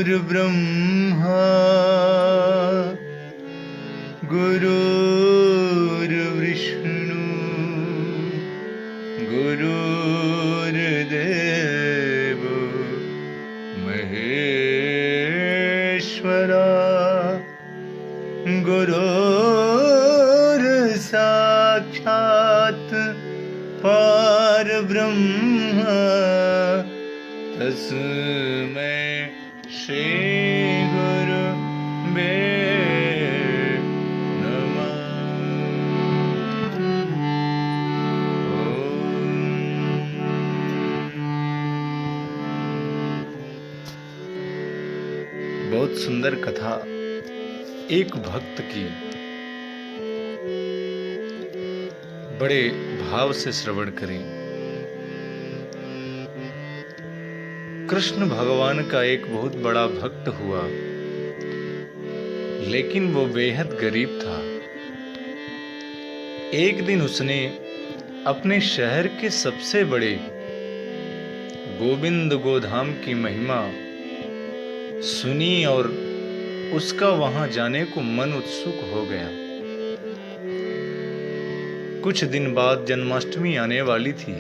गुरुर्ब्रह्मा गुरुर्विष्णु गुरुर्देव महेश्वरा गुरुर्साक्षात् परब्रह्म तस्मै श्री गुरुवे नमः। बहुत सुंदर कथा एक भक्त की बड़े भाव से श्रवण करें। कृष्ण भगवान का एक बहुत बड़ा भक्त हुआ, लेकिन वो बेहद गरीब था। एक दिन उसने अपने शहर के सबसे बड़े गोविंद गोधाम की महिमा सुनी और उसका वहां जाने को मन उत्सुक हो गया। कुछ दिन बाद जन्माष्टमी आने वाली थी।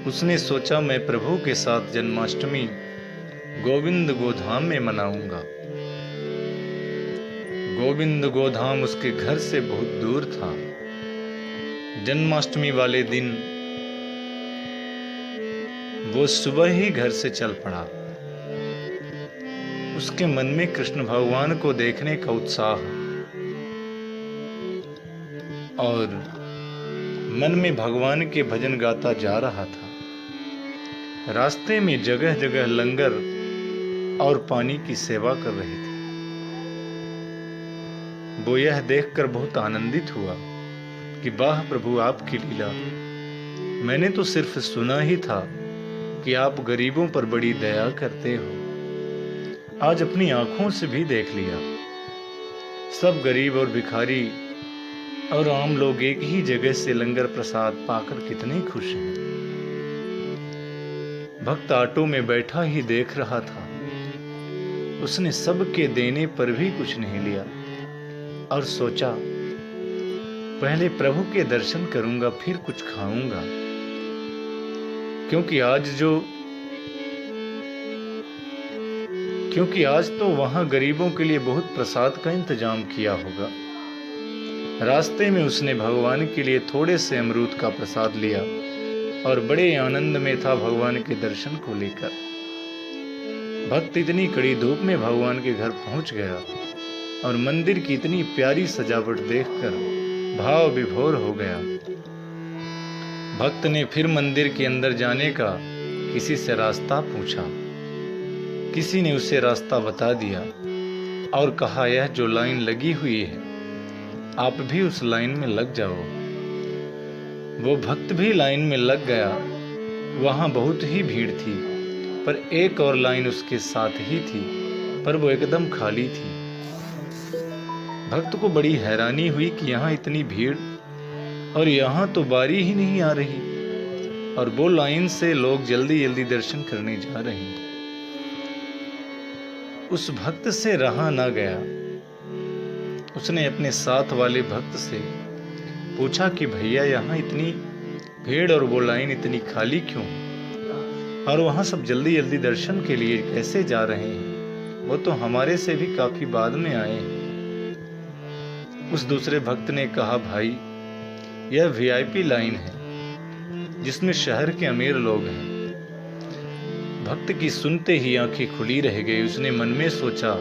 उसने सोचा मैं प्रभु के साथ जन्माष्टमी गोविंद गोधाम में मनाऊंगा। गोविंद गोधाम उसके घर से बहुत दूर था। जन्माष्टमी वाले दिन वो सुबह ही घर से चल पड़ा। उसके मन में कृष्ण भगवान को देखने का उत्साह और मन में भगवान के भजन गाता जा रहा था। रास्ते में जगह जगह लंगर और पानी की सेवा कर रहे थे। वो यह देखकर बहुत आनंदित हुआ कि वाह प्रभु आपकी लीला। मैंने तो सिर्फ सुना ही था कि आप गरीबों पर बड़ी दया करते हो। आज अपनी आंखों से भी देख लिया। सब गरीब और भिखारी और आम लोग एक ही जगह से लंगर प्रसाद पाकर कितने खुश हैं। भक्त ऑटो में बैठा ही देख रहा था। उसने सबके देने पर भी कुछ नहीं लिया और सोचा पहले प्रभु के दर्शन करूंगा फिर कुछ खाऊंगा, क्योंकि आज तो वहां गरीबों के लिए बहुत प्रसाद का इंतजाम किया होगा। रास्ते में उसने भगवान के लिए थोड़े से अमरूद का प्रसाद लिया और बड़े आनंद में था भगवान के दर्शन को लेकर। भक्त इतनी कड़ी धूप में भगवान के घर पहुंच गया और मंदिर की इतनी प्यारी सजावट देखकर भाव विभोर हो गया। भक्त ने फिर मंदिर के अंदर जाने का किसी से रास्ता पूछा। किसी ने उसे रास्ता बता दिया और कहा यह जो लाइन लगी हुई है आप भी उस लाइन में लग जाओ। वो भक्त भी लाइन में लग गया। वहां बहुत ही भीड़ थी, पर एक और लाइन उसके साथ ही थी, पर वो एकदम खाली थी। भक्त को बड़ी हैरानी हुई कि यहाँ इतनी भीड़ और यहाँ तो बारी ही नहीं आ रही और वो लाइन से लोग जल्दी जल्दी दर्शन करने जा रहे हैं। उस भक्त से रहा ना गया। उसने अपने साथ वाले भक्त से पूछा कि भैया यहाँ इतनी भीड़ और वो लाइन इतनी खाली क्यों, और वहां सब जल्दी जल्दी दर्शन के लिए कैसे जा रहे हैं? वो तो हमारे से भी काफी बाद में आए हैं। उस दूसरे भक्त ने कहा भाई यह वीआईपी लाइन है जिसमें शहर के अमीर लोग हैं। भक्त की सुनते ही आंखें खुली रह गई। उसने मन में सोचा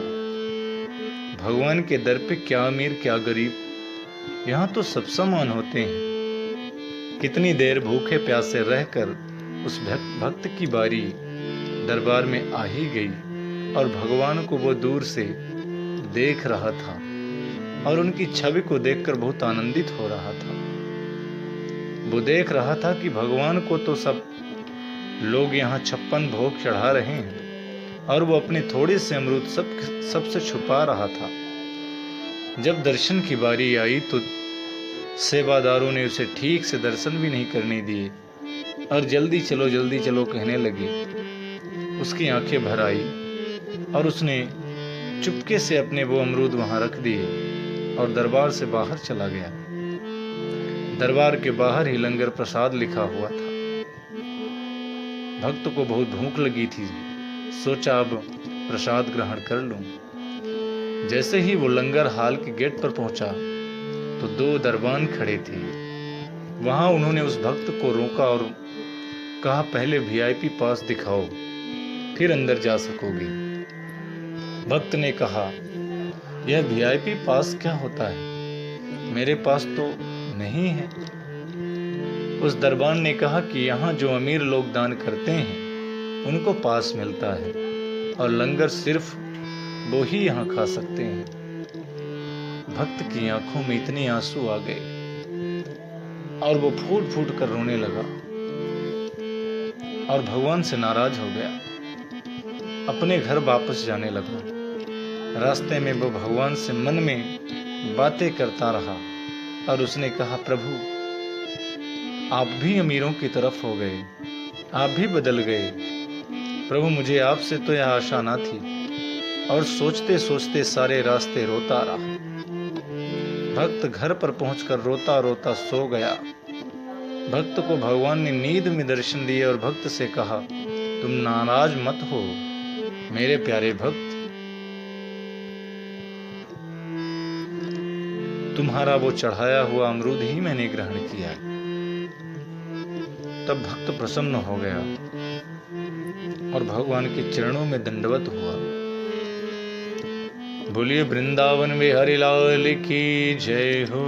भगवान के दर पे क्या अमीर क्या गरीब, यहाँ तो सब समान होते हैं। कितनी देर भूखे प्यासे रहकर उस भक्त की बारी दरबार में आ ही गई और भगवान को वो दूर से देख रहा था और उनकी छवि को देखकर बहुत आनंदित हो रहा था। वो देख रहा था कि भगवान को तो सब लोग यहाँ 56 भोग चढ़ा रहे हैं और वो अपने थोड़े से अमरूद सबसे छुपा रहा था। जब दर्शन की बारी आई तो सेवादारों ने उसे ठीक से दर्शन भी नहीं करने दिए और जल्दी चलो कहने लगे। उसकी आंखें भर आई और उसने चुपके से अपने वो अमरूद वहां रख दिए और दरबार से बाहर चला गया। दरबार के बाहर ही लंगर प्रसाद लिखा हुआ था। भक्त को बहुत भूख लगी थी, सोचा अब प्रसाद ग्रहण कर लूं। जैसे ही वो लंगर हाल के गेट पर पहुंचा तो 2 दरबान खड़े थे। वहां उन्होंने उस भक्त को रोका और कहा, पहले वीआईपी पास दिखाओ, फिर अंदर जा सकोगे। भक्त ने कहा, यह वीआईपी पास क्या होता है, मेरे पास तो नहीं है। उस दरबान ने कहा कि यहाँ जो अमीर लोग दान करते हैं उनको पास मिलता है और लंगर सिर्फ वो ही यहाँ खा सकते हैं। भक्त की आंखों में इतने आंसू आ गए और वो फूट फूट कर रोने लगा और भगवान से नाराज हो गया। अपने घर वापस जाने लगा। रास्ते में वो भगवान से मन में बातें करता रहा और उसने कहा, प्रभु आप भी अमीरों की तरफ हो गए, आप भी बदल गए। प्रभु मुझे आपसे तो यह आशा ना थी। और सोचते सोचते सारे रास्ते रोता रहा। भक्त घर पर पहुंचकर रोता रोता सो गया। भक्त को भगवान ने नींद में दर्शन दिए और भक्त से कहा, तुम नाराज मत हो मेरे प्यारे भक्त, तुम्हारा वो चढ़ाया हुआ अमरूद ही मैंने ग्रहण किया। तब भक्त प्रसन्न हो गया और भगवान के चरणों में दंडवत हुआ। बोलिए वृंदावन में हरि लाल की जय हो।